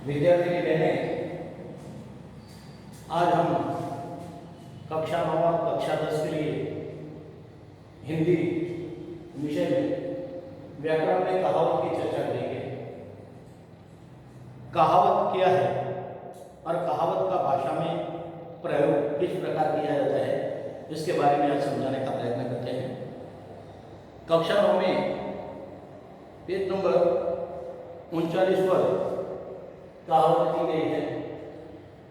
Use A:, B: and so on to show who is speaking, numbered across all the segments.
A: विद्यार्थी बहनें, आज हम कक्षा 9 और कक्षा 10 के लिए हिंदी विषय में व्याकरण में कहावत की चर्चा करेंगे। कहावत क्या है और कहावत का भाषा में प्रयोग किस प्रकार किया जाता है, इसके बारे में आज समझाने का प्रयत्न करते हैं। कक्षा 9 में पेज नंबर 39 पर कहावत की गई है।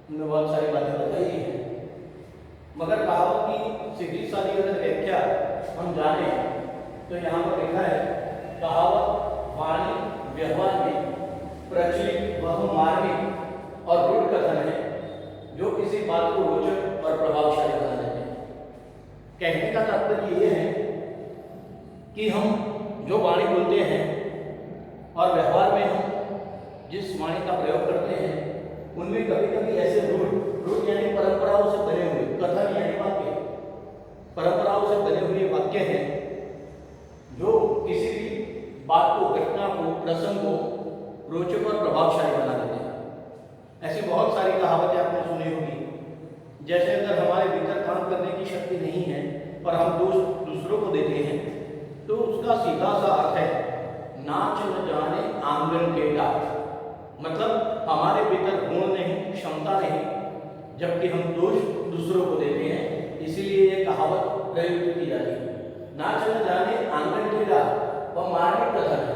A: उनमें बहुत सारी बातें बताई गई हैं, मगर कहावत की सीधी सादी अगर व्याख्या हम जाने तो यहाँ पर लिखा है, कहावत वाणी व्यवहार में प्रचलित वह मार्मिक और रूढ़ कथन है जो किसी बात को रोचक और प्रभावशाली बना देते हैं। कहने का तात्पर्य ये है कि हम जो वाणी बोलते हैं और व्यवहार में हम जिस वाणी का प्रयोग करते हैं, उनमें कभी कभी ऐसे रूढ़ यानी परंपराओं से बने हुए, कथन यानी वाक्य, परंपराओं से बने हुए वाक्य हैं जो किसी भी बात को, घटना को, प्रसंग को रोचक और प्रभावशाली बना देते हैं। ऐसी बहुत सारी कहावतें आपने सुनी होगी। जैसे अगर हमारे भीतर काम करने की शक्ति नहीं है और हम दूसरों को देते हैं, तो उसका सीधा सा अर्थ है, नाच न जाने आंगन टेढ़ा। मतलब हमारे भीतर गुण नहीं, क्षमता नहीं, जबकि हम दोष दूसरों को देते हैं। इसीलिए ये कहावत प्रयुक्त की जाती है। नाच न जाने आंगन टेढ़ा वह मार्मिक कथन है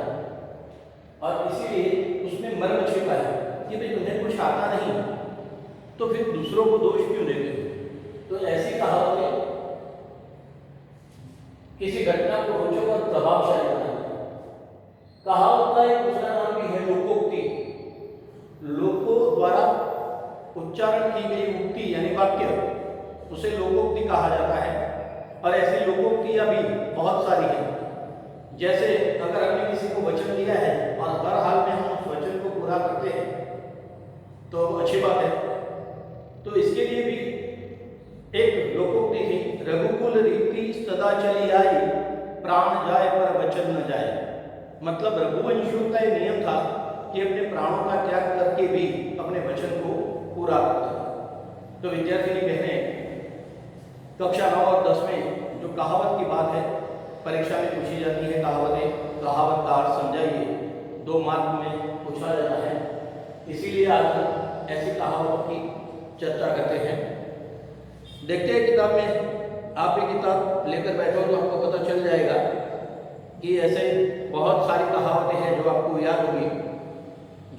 A: और इसीलिए उसमें मर्म छिपा है कि भाई तुम्हें कुछ आता नहीं तो फिर दूसरों को दोष क्यों देते हो। तो ऐसी कहावतें किसी घटना को रोचक और प्रभावशाली बनाती है। कहावत का एक दूसरा नाम भी है लोकोक्ति। लोगों द्वारा उच्चारण की गई उक्ति यानी वाक्य, उसे लोकोक्ति कहा जाता है। और ऐसी लोकोक्तियां भी बहुत सारी हैं। जैसे अगर हमने किसी को वचन दिया है और हर हाल में हम उस वचन को पूरा करते हैं तो अच्छी बात है। तो इसके लिए भी एक लोकोक्ति थी, रघुकुल रीति सदा चली आई, प्राण जाए पर वचन न जाए। मतलब रघुवंशियों का ये नियम था कि अपने प्राणों का त्याग करके भी अपने वचन को पूरा करते। तो विद्यार्थिनी बहनें, कक्षा 9 और 10 में जो कहावत की बात है परीक्षा में पूछी जाती है, कहावत का अर्थ समझाइए, 2 मार्क में पूछा जाता है। इसीलिए आज हम ऐसी कहावत की चर्चा करते हैं। देखते हैं किताब में, आप भी किताब लेकर बैठो तो आपको पता चल जाएगा कि ऐसे बहुत सारी कहावतें हैं जो आपको याद होगी।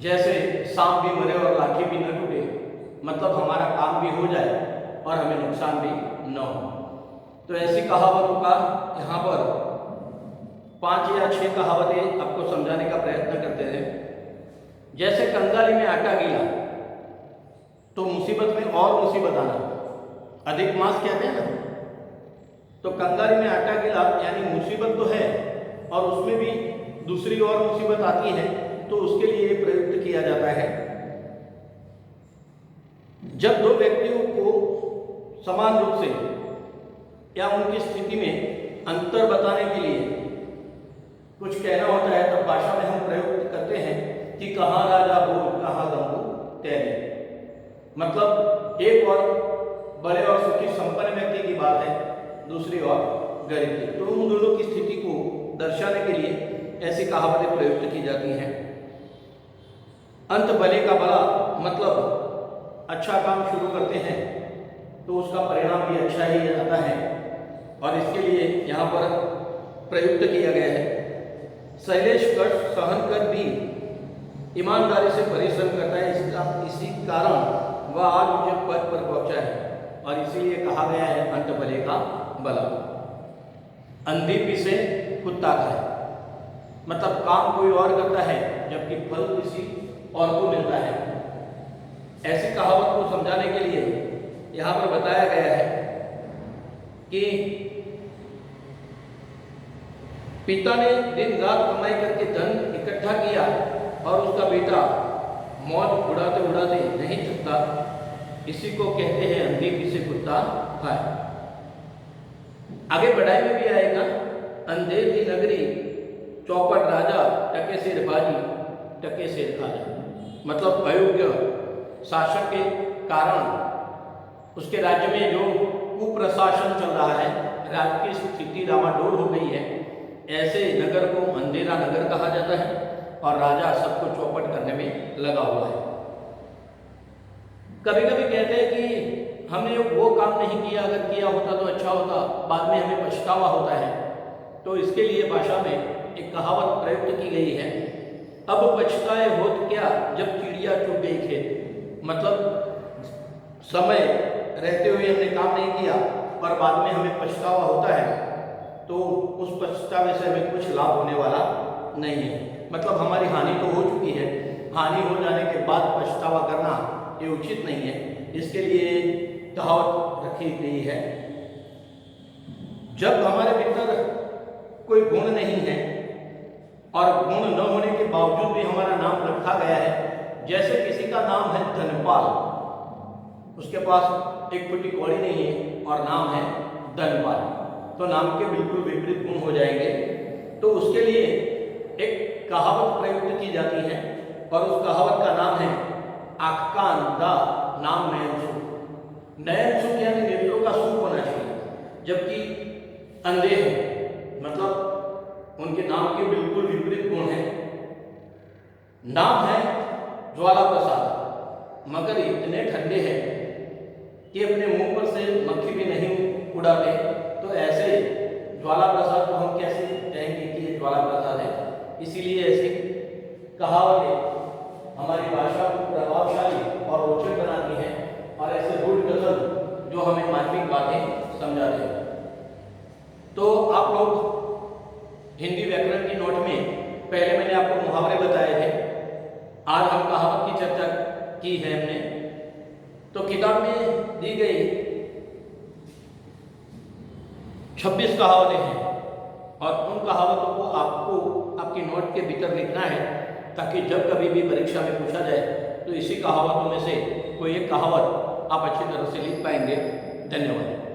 A: जैसे सांप भी मरे और लाठी भी न टूटे, मतलब हमारा काम भी हो जाए और हमें नुकसान भी न हो। तो ऐसी कहावतों का यहाँ पर 5 या 6 कहावतें आपको समझाने का प्रयत्न करते हैं। जैसे कंगाली में आटा गीला तो मुसीबत में और मुसीबत आना, अधिक मास कहते हैं ना। तो कंगाली में आटा गीला यानी मुसीबत तो है और उसमें भी दूसरी और मुसीबत आती है, तो उसके लिए प्रयुक्त किया जाता है। जब 2 व्यक्तियों को समान रूप से या उनकी स्थिति में अंतर बताने के लिए कुछ कहना होता है, तब भाषा में हम प्रयुक्त करते हैं कि कहाँ राजा भोज कहाँ गंगू तैरे। मतलब एक और बड़े और सुखी संपन्न व्यक्ति की बात है, दूसरी और गरीब की। तो उन दोनों की स्थिति को दर्शाने के लिए ऐसी कहावतें प्रयुक्त की जाती हैं। अंत भले का भला, मतलब अच्छा काम शुरू करते हैं तो उसका परिणाम भी अच्छा ही आता है और इसके लिए यहाँ पर प्रयुक्त किया गया है। शैलेश कष्ट सहन कर भी ईमानदारी से परिश्रम करता है, इसी कारण वह आज ऊंचे पद पर पहुंचा है और इसीलिए कहा गया है अंत भले का भला। अंधी पीसे कुत्ता खाए, मतलब काम कोई और करता है जबकि फल किसी और को मिलता है। ऐसी कहावत को समझाने के लिए यहाँ पर बताया गया है कि पिता ने दिन रात कमाई करके धन इकट्ठा किया और उसका बेटा मौज उड़ाते उड़ाते नहीं थकता, इसी को कहते हैं अंधी पीछे कुत्ता खाए। आगे पढ़ाई में भी आएगा, अंधेर की नगरी चौपट राजा, टके सिर बाजी टके सिर खाजा। मतलब अयोग्य शासक के कारण उसके राज्य में जो कुप्रशासन चल रहा है, राज्य की स्थिति डामाडोल हो गई है, ऐसे नगर को अंधेरा नगर कहा जाता है और राजा सबको चौपट करने में लगा हुआ है। कभी कभी कहते हैं कि हमने वो काम नहीं किया, अगर किया होता तो अच्छा होता, बाद में हमें पछतावा होता है। तो इसके लिए भाषा में एक कहावत प्रयुक्त की गई है, अब पछताए होत क्या जब चिड़िया चुग गई खेत। मतलब समय रहते हुए हमने काम नहीं किया और बाद में हमें पछतावा होता है, तो उस पछतावे से हमें कुछ लाभ होने वाला नहीं है। मतलब हमारी हानि तो हो चुकी है, हानि हो जाने के बाद पछतावा करना ये उचित नहीं है। इसके लिए कहावत रखी गई है, जब हमारे भीतर कोई गुण नहीं है और गुण न होने के बावजूद भी हमारा नाम रखा गया है, जैसे किसी का नाम है धनपाल, उसके पास एक फुटी कौड़ी नहीं है और नाम है धनपाल, तो नाम के बिल्कुल विपरीत गुण हो जाएंगे। तो उसके लिए एक कहावत प्रयुक्त की जाती है और उस कहावत का नाम है आँख का अंधा नाम नयन सुख। नयन सुख यानी नेत्रों का सुख होना चाहिए, जबकि अंधे हैं, मतलब उनके नाम के बिल्कुल विपरीत गुण हैं। नाम है ज्वाला प्रसाद, मगर इतने ठंडे हैं कि अपने मुंह पर से मक्खी भी नहीं उड़ाते। तो ऐसे ज्वाला प्रसाद को हम कैसे कहेंगे कि ये ज्वाला प्रसाद है। इसीलिए ऐसी कहावतें हमारी भाषा को प्रभावशाली और रोचक बनाती हैं और ऐसे रूढ़ गजल जो हमें मार्मिक बातें समझाते हैं। तो आप लोग हिंदी व्याकरण की नोट में पहले मैंने आपको मुहावरे बताए थे, आज हम कहावत की चर्चा की है हमने। तो किताब में दी गई 26 कहावतें हैं और उन कहावतों को आपको आपकी नोट के भीतर लिखना है, ताकि जब कभी भी परीक्षा में पूछा जाए तो इसी कहावतों में से कोई एक कहावत आप अच्छी तरह से लिख पाएंगे। धन्यवाद।